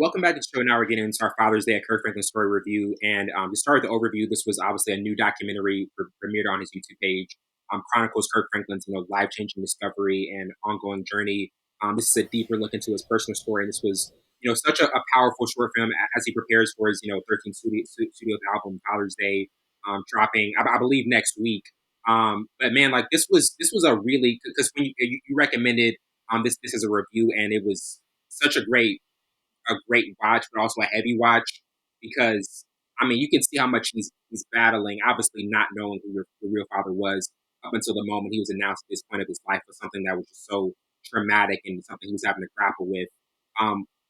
Welcome back to the show. Now we're getting into our Father's Day at Kirk Franklin story review. And to start the overview, this was obviously a new documentary premiered on his YouTube page. Chronicles Kirk Franklin's life-changing discovery and ongoing journey. This is a deeper look into his personal story. And this was such a powerful short film as he prepares for his 13th studio album Father's Day, dropping I believe next week. But man, like this was a really, because when you recommended this as a review, and it was such a great watch, but also a heavy watch, because I mean you can see how much he's battling. Obviously, not knowing who the real father was up until the moment he was announced at this point of his life was something that was just so traumatic and something he was having to grapple with.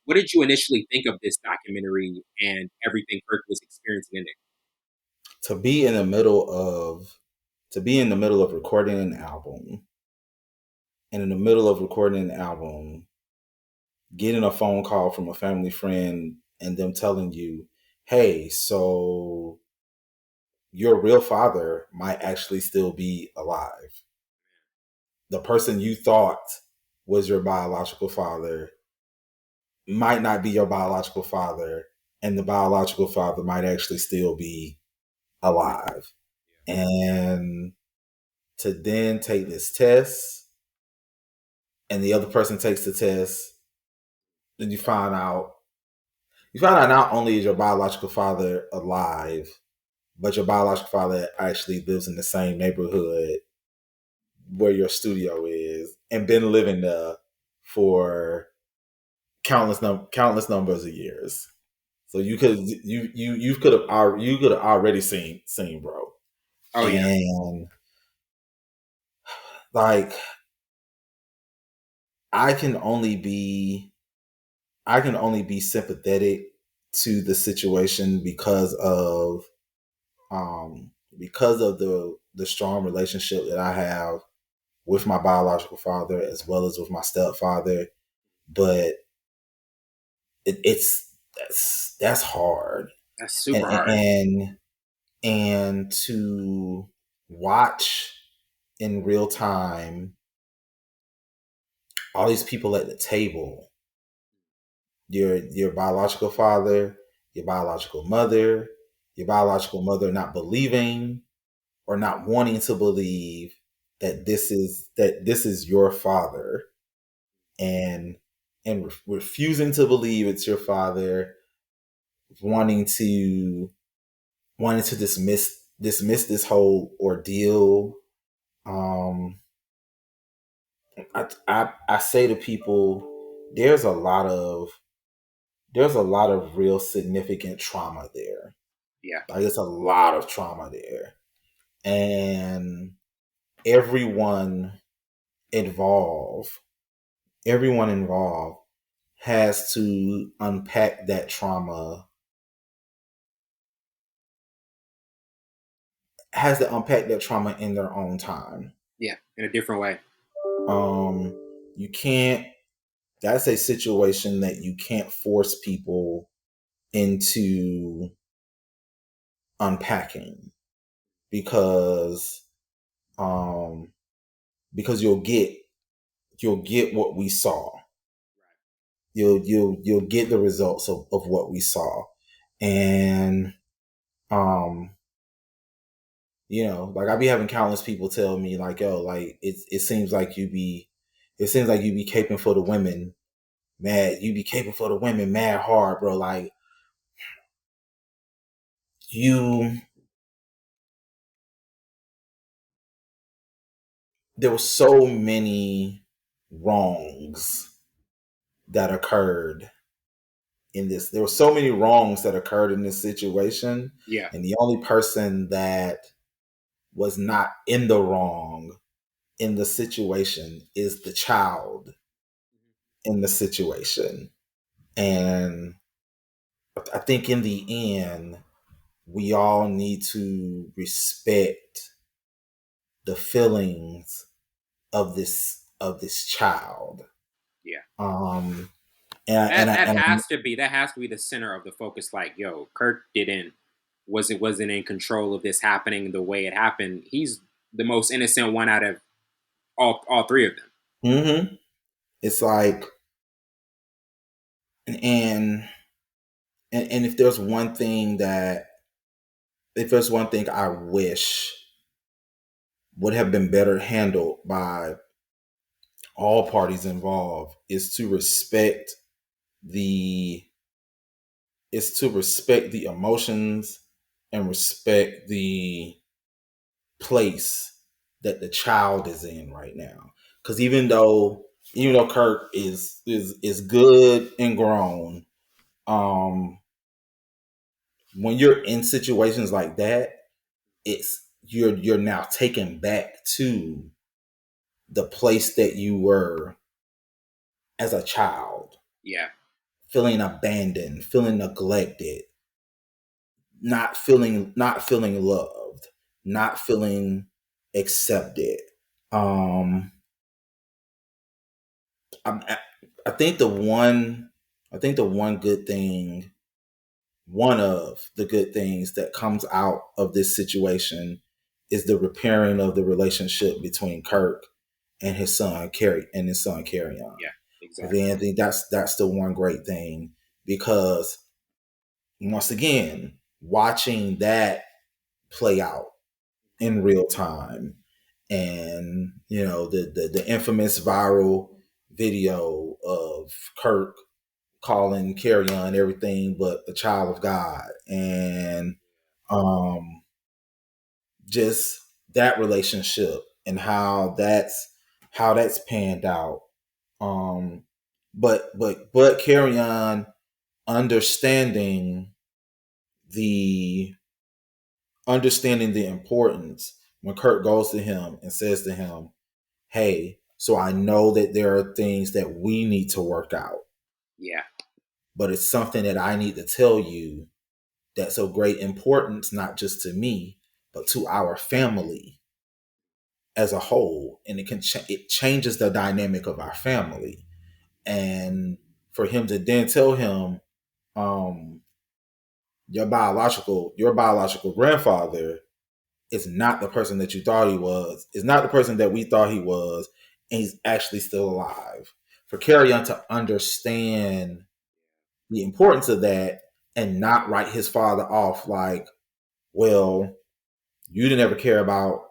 What did you initially think of this documentary and everything Kirk was experiencing in it? To be in the middle of recording an album, and in the middle of recording an album, getting a phone call from a family friend and them telling you, hey, so your real father might actually still be alive. The person you thought was your biological father might not be your biological father, and the biological father might actually still be alive. And to then take this test, and the other person takes the test, then you find out not only is your biological father alive, but your biological father actually lives in the same neighborhood where your studio is and been living there for countless numbers of years. So you could have already seen bro. Oh yeah. And like I can only be sympathetic to the situation because of the strong relationship that I have with my biological father as well as with my stepfather. But that's hard. That's super hard. And to watch in real time all these people at the table, your biological father, your biological mother not believing or not wanting to believe that this is your father, and refusing to believe it's your father, wanting to dismiss this whole ordeal. I say to people, there's a lot of real significant trauma there. Yeah. Like, there's a lot of trauma there. And everyone involved has to unpack that trauma, in their own time. Yeah, in a different way. You can't, that's a situation that you can't force people into unpacking, because you'll get what we saw. You'll get the results of what we saw. And like, I be having countless people tell me, like, yo, like, it seems like you be caping for the women mad. You be caping for the women mad hard, bro. Like, there were so many wrongs that occurred in this. There were so many wrongs that occurred in this situation. Yeah. And the only person that was not in the wrong in the situation is the child in the situation. And I think in the end, we all need to respect the feelings of this child. Yeah. And that has to be the center of the focus. Like, yo, Kirk wasn't in control of this happening the way it happened. He's the most innocent one out of all three of them. It's like, and and if there's one thing that if there's one thing I wish would have been better handled by all parties involved is to respect the emotions and respect the place that the child is in right now. Because even though Kirk is good and grown, um, when you're in situations like that, it's you're now taken back to the place that you were as a child, Yeah. feeling abandoned, feeling neglected, not feeling loved, not feeling accepted. Um, I, I think the one good thing, one of the good things that comes out of this situation is the repairing of the relationship between Kirk and his son Kerrion. Yeah. I Exactly. think that's the one great thing, because once again, watching that play out in real time, and the infamous viral video of Kirk calling Kerrion everything but a child of God, and um just that relationship and how that's panned out. um but Kerrion understanding the importance when Kirk goes to him and says to him, hey, so I know that there are things that we need to work out, Yeah. but it's something that I need to tell you that's of great importance, not just to me, but to our family as a whole. And it changes the dynamic of our family. And for him to then tell him, um, your biological grandfather is not the person that you thought he was, is not the person that we thought he was, and he's actually still alive. For Kerrion to understand the importance of that and not write his father off like, well, you didn't ever care about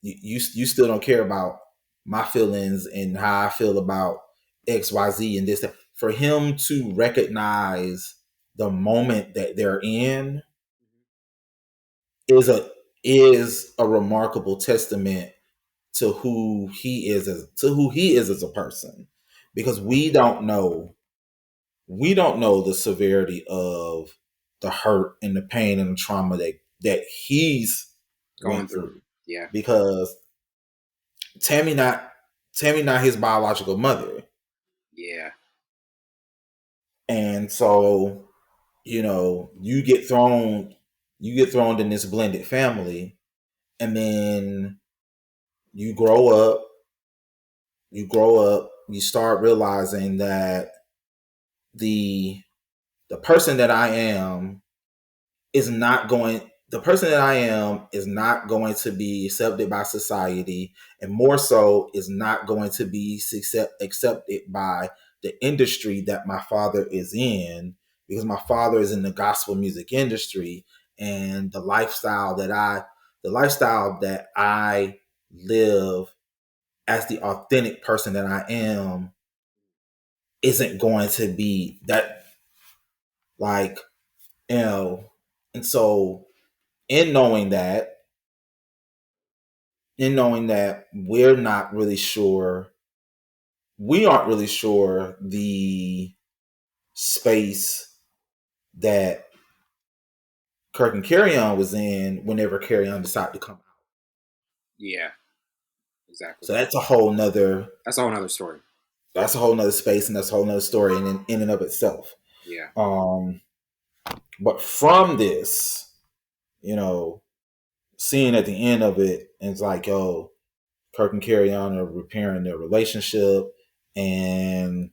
you still don't care about my feelings and how I feel about XYZ and this, that. For him to recognize the moment that they're in is a remarkable testament to who he is as a person, because we don't know the severity of the hurt and the pain and the trauma that he's Going went through. through, Yeah. because Tammy not Tammy not his biological mother. Yeah. And so, you get thrown in this blended family, and then you grow up, you start realizing that the the person that I am is not going the person that I am is not going to be accepted by society, and more so is not going to be accepted by the industry that my father is in, because my father is in the gospel music industry, and the lifestyle that I live as the authentic person that I am isn't going to be that, like, you know and so, in knowing that we're not really sure, we aren't really sure the space that Kirk and Kerrion was in whenever Kerrion decided to come out. Yeah. Exactly. So That's a whole nother story. that's a whole nother space, and that's a whole nother story in and of itself. Yeah. Um, but from this, you know, seeing at the end of it, and it's like, oh, Kirk and Kerrion are repairing their relationship, and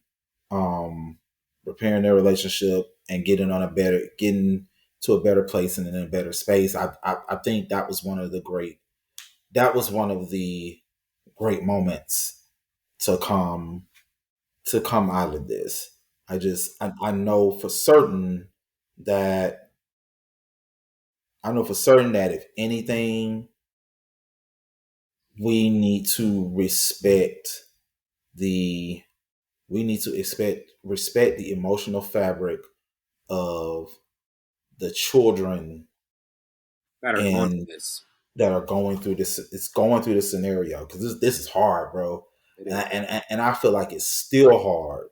um, repairing their relationship and getting to a better place and in a better space. I think that was one of the great moments to come out of this. I know for certain that I know for certain that if anything, we need to respect the we need to expect respect the emotional fabric of the children that are going through and this. that are going through this. It's going through this scenario because this is hard, bro, It and is. and I feel like it's still hard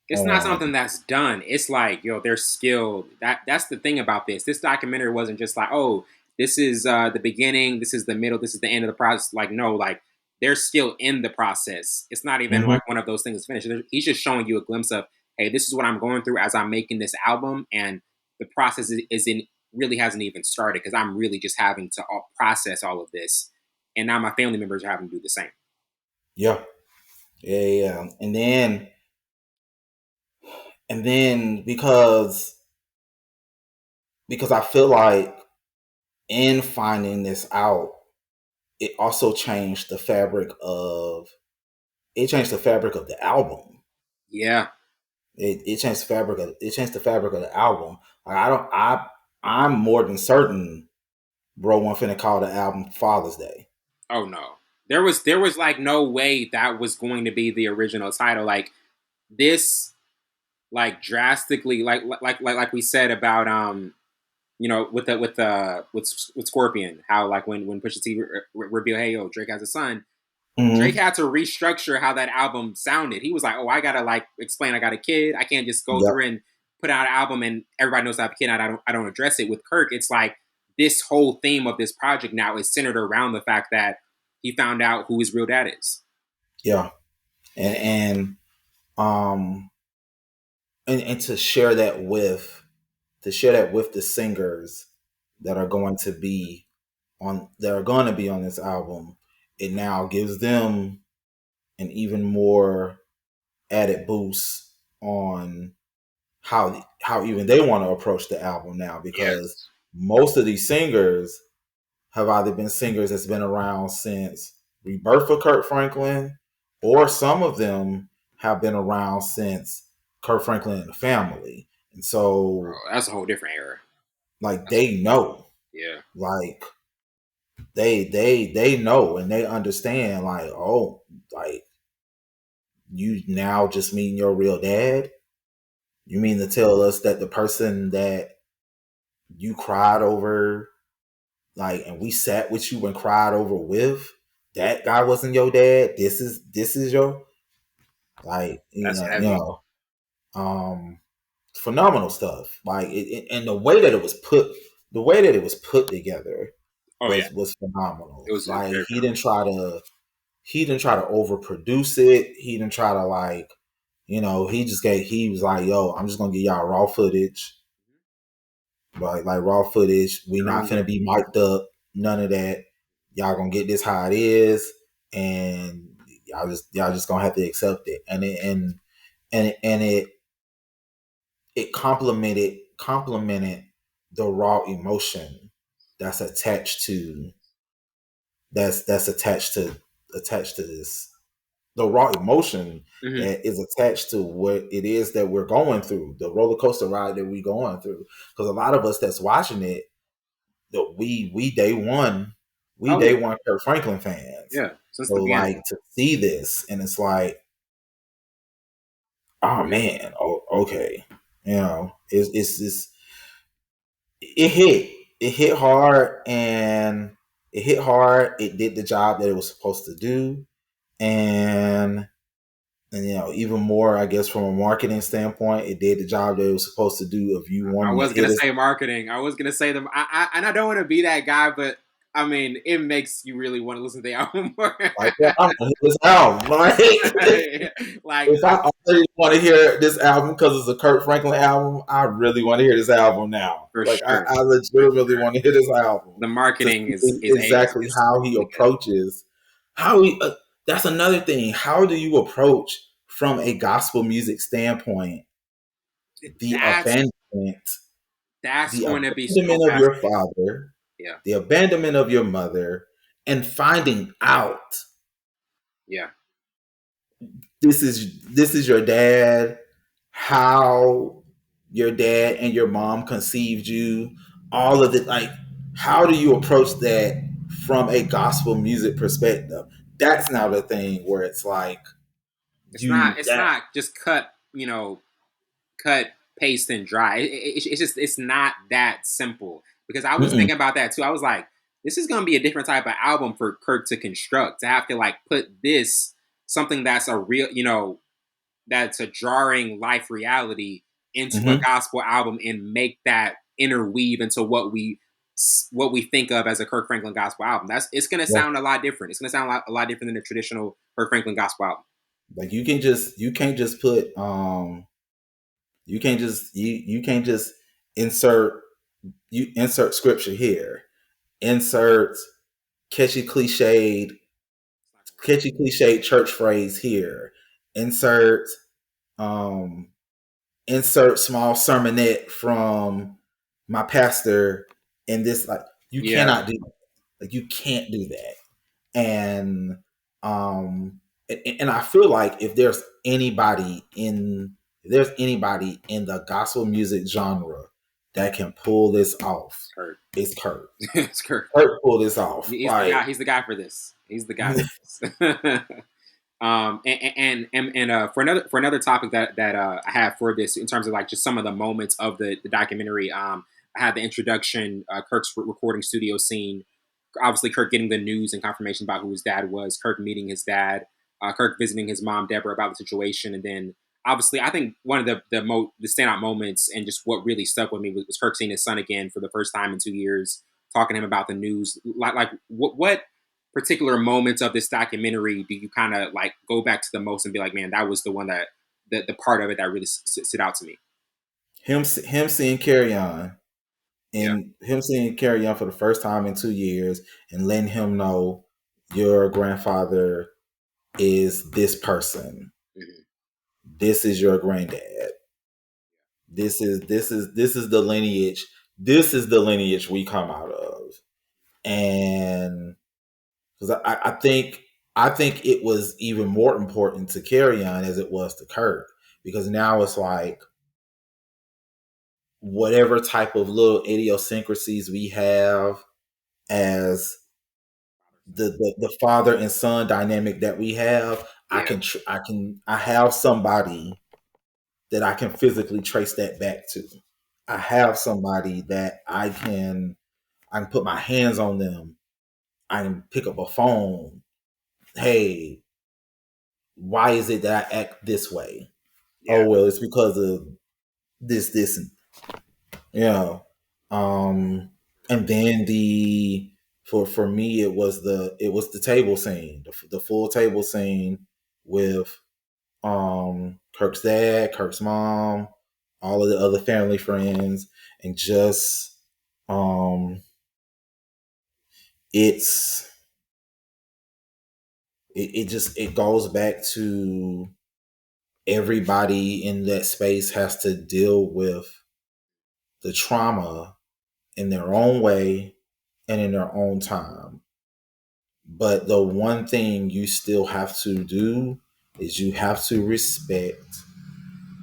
It's not on. something that's done. It's like, yo, they're skilled. That's the thing about this. This documentary wasn't just like, oh, this is the beginning, this is the middle, this is the end of the process. Like, no, like they're still in the process. It's not even Mhm. like one of those things that's finished. He's just showing you a glimpse of, hey, this is what I'm going through as I'm making this album, and the process is in really hasn't even started because I'm really just having to process all of this, and now my family members are having to do the same. Yeah, yeah. And then because I feel like in finding this out, it also changed the fabric of the album. Yeah. It changed the fabric of the album. Like I'm more than certain bro one finna call the album Father's Day. Oh no. There was like no way that was going to be the original title. Like this like drastically like we said about with Scorpion, how like when Pusha T revealed, hey yo, Drake has a son. Drake Mm-hmm. had to restructure how that album sounded. He was like, oh, I gotta like explain I got a kid. I can't just go Yep. through and put out an album and everybody knows I have a kid and I don't address it. With Kirk, it's like this whole theme of this project now is centered around the fact that he found out who his real dad is. Yeah. And um and to share that with the singers that are going to be on this album, it now gives them an even more added boost on how even they want to approach the album now because Yes. most of these singers have either been singers that's been around since Rebirth of Kirk Franklin, or some of them have been around since Kirk Franklin and the Family. And Bro, so that's a whole different era. like That's they know, yeah. like they know and they understand like, oh, like you now just mean your real dad? You mean to tell us that the person that you cried over, like, and we sat with you and cried over with, that guy wasn't your dad? This is your, like, That's heavy. um phenomenal stuff. Like and the way that it was put together Oh yeah. was phenomenal. It was Like very phenomenal. he didn't try to overproduce it. He didn't try to like, he was like, yo, I'm just gonna give y'all raw footage. Like raw footage. We Your not own finna voice. be mic'd up. None of that. Y'all gonna get this how it is, and y'all just gonna have to accept it. And it complemented the raw emotion that's attached to that's attached to this, the raw emotion Hmm. that is attached to what it is that we're going through, the roller coaster ride that we're going through. Because a lot of us that's watching it, that we Oh day yeah. one Kirk Franklin fans. Yeah. Since So the beginning. like to see this, and it's like, oh man, oh, okay, it's it hit it hit hard, and it did the job that it was supposed to do, and even more, I guess, from a marketing standpoint, it did the job that it was supposed to do of you I wanting to was gonna hit us. say marketing. I was gonna say them. And I don't want to be that guy, but I mean, it makes you really want to listen to the album more. Like, yeah, I'm gonna hit this album. Like, Like, if I already want to hear this album because it's a Kirk Franklin album, I really want to hear this album now. for Like, sure, I for legitimately sure. want to hear this album The to marketing see is exactly is how he really good. approaches. How he. That's another thing. How do you approach from a gospel music standpoint the That's abandonment, that's the going to be so abandonment of your fascinating. father, Yeah, the abandonment of your mother, and finding out yeah. this is your dad? How your dad and your mom conceived you, all of it. Like, how do you approach that from a gospel music perspective? That's now the thing where it's like you It's that. not just cut, cut, paste, and dry. It's just it's not that simple. Because I was Mm-mm. thinking about that too. I was like, this is gonna be a different type of album for Kirk to construct. To have to like put this something that's a real, that's a jarring life reality into a Mm-hmm. gospel album and make that interweave into what we think of as a Kirk Franklin gospel album. That's It's gonna Yeah. sound a lot different. It's gonna sound a lot different than the traditional Kirk Franklin gospel album. Like you can't just put you can't just insert insert scripture here, insert catchy cliched church phrase here, insert um insert small sermonette from my pastor in this. Like, you Yeah, cannot do that. Like, you can't do that. And um and I feel like if there's anybody in the gospel music genre that can pull this off, it's Kirk. it's Kurt. It's Kirk. Kurt pulled this off. He's the guy. Like, He's the guy for this. He's the guy for this. For another topic that I have for this in terms of like just some of the moments of the documentary. I had the introduction, Kirk's recording studio scene. Obviously, Kirk getting the news and confirmation about who his dad was. Kirk meeting his dad. Kirk visiting his mom Deborah about the situation, and then obviously, I think one of the standout moments and just what really stuck with me was Kirk seeing his son again for the first time in 2 years, talking to him about the news. Like what particular moments of this documentary do you kind of like go back to the most and be like, man, that was the one that the part of it that really stood out to me. him seeing Kerrion, Yeah. and him seeing Kerrion for the first time in 2 years, and letting him know your grandfather is this person. Hmm. This is your granddad. This is the lineage. This is the lineage we come out of. And because I think it was even more important to Kerrion as it was to Kurt, because now it's like whatever type of little idiosyncrasies we have as the father and son dynamic that we have, Yeah. I have somebody that I can physically trace that back to. I have somebody that I can put my hands on them. I can pick up a phone. Hey, why is it that I act this way? Oh Yeah. well, it's because of this, and you know. And then for me it was the table scene, the full table scene with Kirk's dad, Kirk's mom, all of the other family friends, and just um it's it just it goes back to everybody in that space has to deal with the trauma in their own way and in their own time. But the one thing you still have to do is you have to respect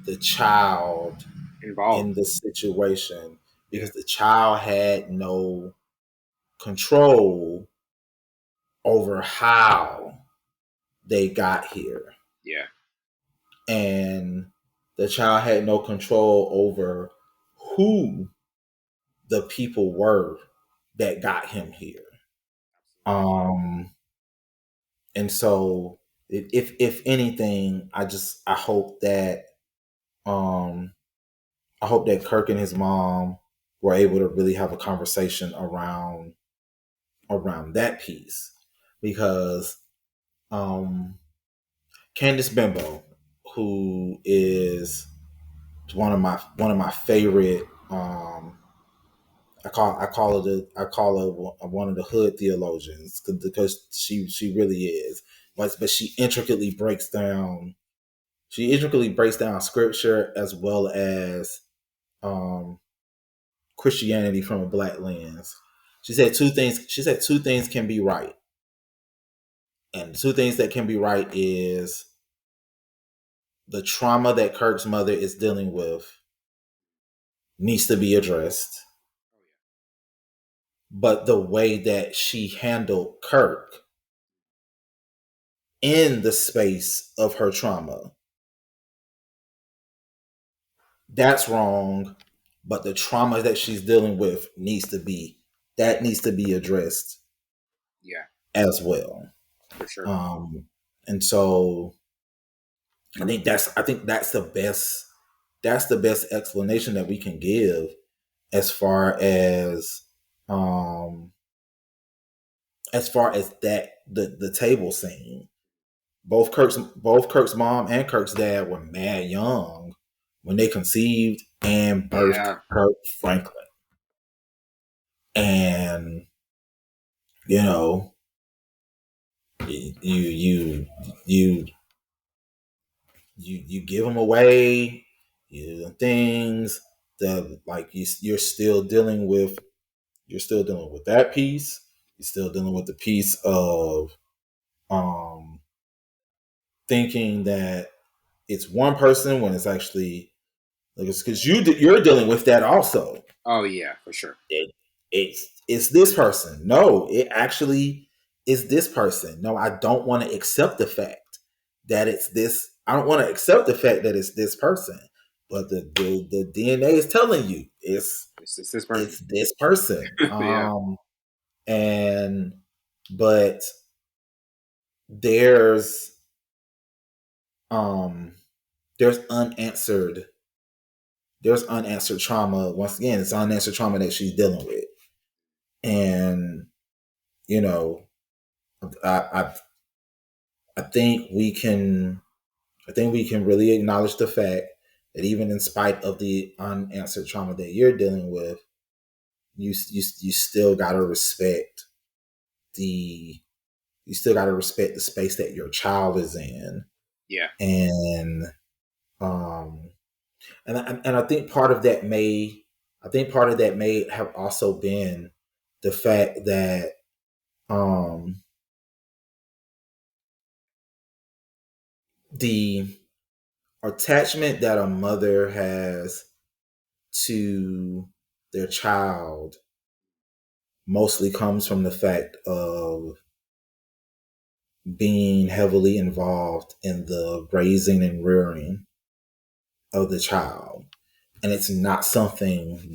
the child Involved. in the situation, Yeah. because the child had no control over how they got here. Yeah. And the child had no control over who the people were that got him here. Um, and so if anything, um I hope that Kirk and his mom were able to really have a conversation around that piece, because um Candice Bimbo, who is one of my favorite, I call her one of the hood theologians, because she really is. But she intricately breaks down scripture as well as um, Christianity from a black lens. She said two things can be right, and the two things that can be right is the trauma that Kirk's mother is dealing with, needs to be addressed, but the way that she handled Kirk in the space of her trauma, that's wrong. But the trauma that she's dealing with needs to be addressed Yeah, as well. for sure. Um, and so I think that's the best explanation that we can give as um far as that the table scene. Both Kirk's mom and Kirk's dad were mad young when they conceived and birthed Yeah, Kirk Franklin. And you know, you you you give them away, things that like you're still dealing with that piece. You're still dealing with the piece of um thinking that it's one person when it's actually like it's because you're dealing with that also. oh yeah, for sure. It's this person. No, it actually is this person. No, I don't want to accept the fact that it's this. I don't want to accept the fact that it's this person. But the DNA is telling you It's this person. it's this person. Yeah, And but there's um there's unanswered trauma. Once again, it's unanswered trauma that she's dealing with. And you know, I I think we can really acknowledge the fact that even in spite of the unanswered trauma that you're dealing with, you still gotta respect the the space that your child is in. yeah, And um and I think part of that may have also been the fact that um the attachment that a mother has to their child mostly comes from the fact of being heavily involved in the raising and rearing of the child. And that's not something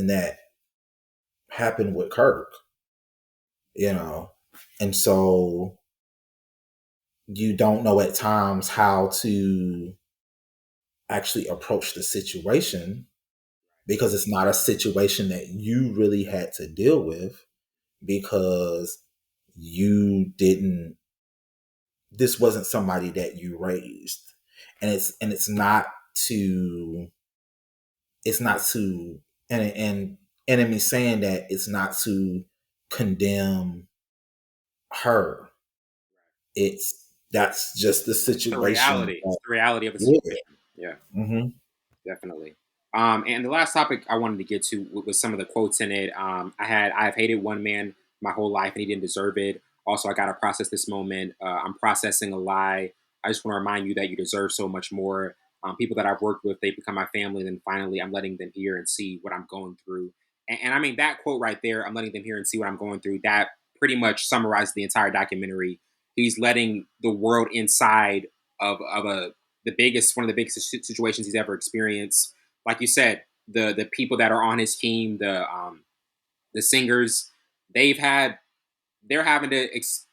that happened with Kirk, you know. And so you don't know at times how to actually approach the situation because it's not a situation that you really had to deal with because you didn't this wasn't somebody that you raised. And to it's not to and enemy saying that it's not to condemn her. It's that's just the it's the situation reality. It's that, the reality of the yeah. situation. Yeah. Mm-hmm. Definitely. And the last topic I wanted to get to was some of the quotes in it. I've hated one man my whole life and he didn't deserve it. Also, I got to process this moment. I'm processing a lie. I just want to remind you that you deserve so much more. People that I've worked with, they become my family. Then finally, I'm letting them hear and see what I'm going through. And I mean, that quote right there, I'm letting them hear and see what I'm going through. That pretty much summarizes the entire documentary. He's letting the world inside of one of the biggest situations he's ever experienced. Like you said, the people that are on his team, the singers, they've had they're having to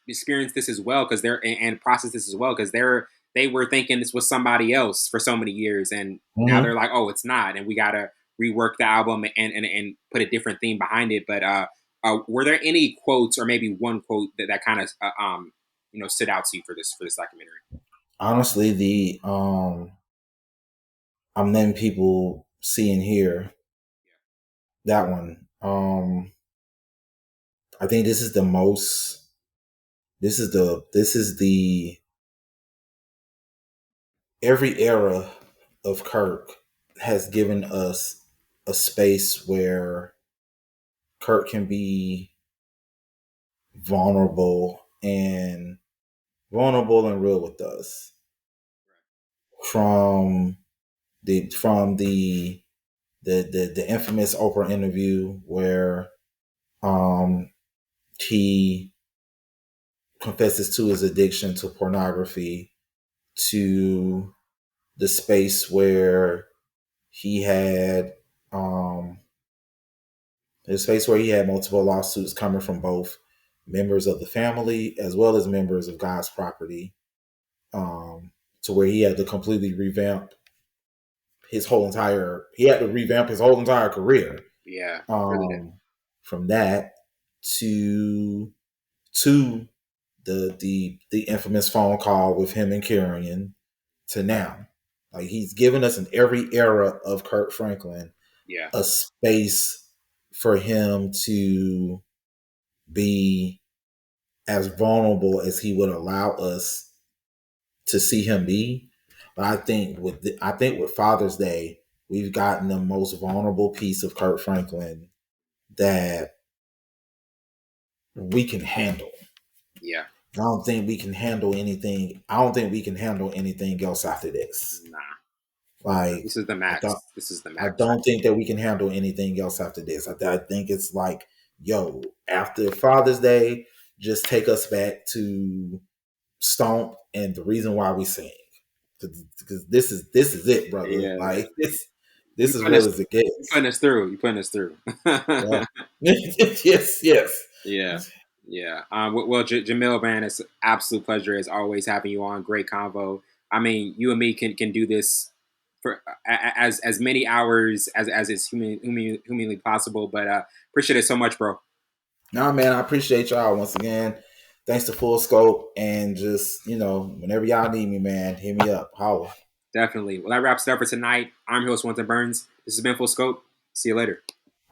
experience this as well because and process this as well because they were thinking this was somebody else for so many years, and now they're Mm-hmm. like, oh, it's not, and we gotta rework the album and put a different theme behind it. But were there any quotes or maybe one quote that kind of stood out to you for this documentary? Honestly, the I'm letting people see and hear that one. I think this is the every era of Kirk has given us a space where Kirk can be vulnerable and real with us. From from the infamous Oprah interview where um, he confesses to his addiction to pornography, to the space where he had um, multiple lawsuits coming from both members of the family as well as members of God's property, um, to where he had to completely revamp his whole entire career. Yeah, really did. Um, from that to to the infamous phone call with him and Kerrion to now. Like he's given us in every era of Kirk Franklin Yeah, a space for him to be as vulnerable as he would allow us to see him be. But I think with Father's Day, we've gotten the most vulnerable piece of Kirk Franklin that we can handle. yeah. I don't think we can handle anything. I don't think we can handle anything else after this. Nah, Like this is the I thought, max. This is the I max. don't think that we can handle anything else after this. I think it's like, yo, after Father's Day, just take us back to Stomp and the reason why we sing, because this is it, brother. Yeah, Like you this is putting real us, as it you gets. putting us through. You putting us through. Yeah. Yes, yes. Yeah, yeah. Well, Jamil, man, it's an absolute pleasure as always having you on. Great convo. I mean, you and me can do this for as many hours as is humanly possible. But appreciate it so much, bro. Nah, man, I appreciate y'all once again. Thanks to Full Scope, and just whenever y'all need me, man, hit me up. Holla. Definitely. Well, that wraps it up for tonight. I'm your host, Winter Burns. This has been Full Scope. See you later.